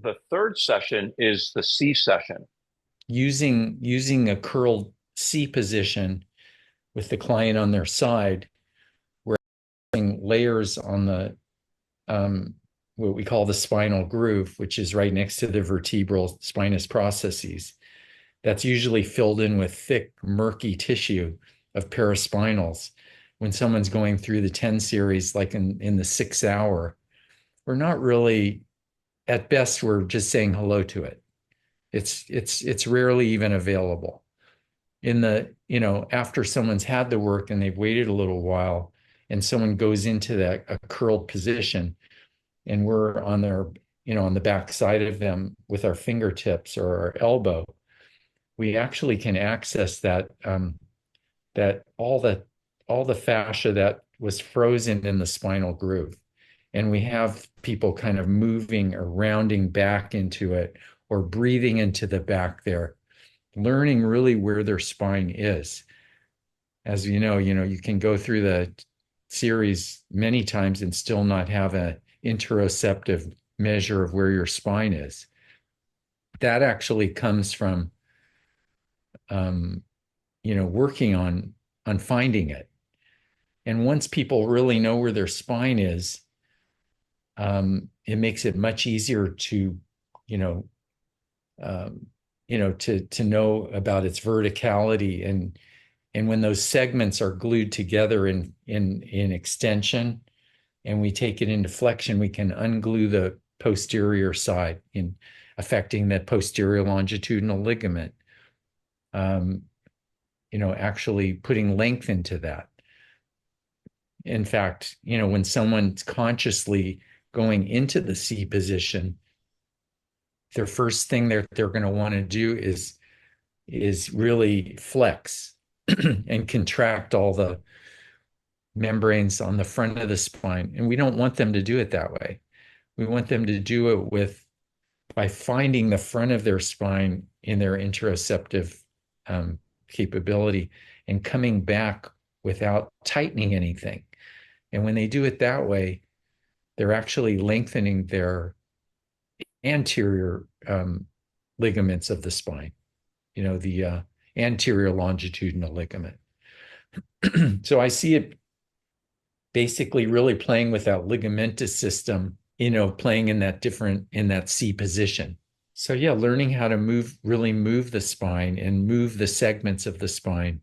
the third session is the C session. Using a curled C position with the client on their side, we're adding layers on the what we call the spinal groove, which is right next to the vertebral spinous processes. That's usually filled in with thick, murky tissue of paraspinals. When someone's going through the 10 series, like in the 6 hour, we're not really, at best, we're just saying hello to it. It's rarely even available. In the, after someone's had the work and they've waited a little while and someone goes into that a curled position and we're on their, on the back side of them with our fingertips or our elbow, we actually can access that all the fascia that was frozen in the spinal groove. And we have people kind of moving or rounding back into it or breathing into the back there, learning really where their spine is. As you can go through the series many times and still not have an interoceptive measure of where your spine is. That actually comes from working on finding it. And once people really know where their spine is, it makes it much easier to, you know, to know about its verticality and when those segments are glued together in extension, and we take it into flexion, we can unglue the posterior side in affecting that posterior longitudinal ligament. Actually putting length into that. In fact, when someone's consciously going into the C position, their first thing they're going to want to do is really flex and contract all the membranes on the front of the spine. And we don't want them to do it that way. We want them to do it by finding the front of their spine in their interoceptive capability and coming back without tightening anything. And when they do it that way, they're actually lengthening their anterior ligaments of the spine, the anterior longitudinal ligament. So I see it basically really playing with that ligamentous system, playing in that C position. So yeah, learning how to really move the spine and move the segments of the spine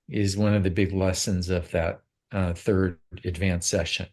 is one of the big lessons of that third advanced session.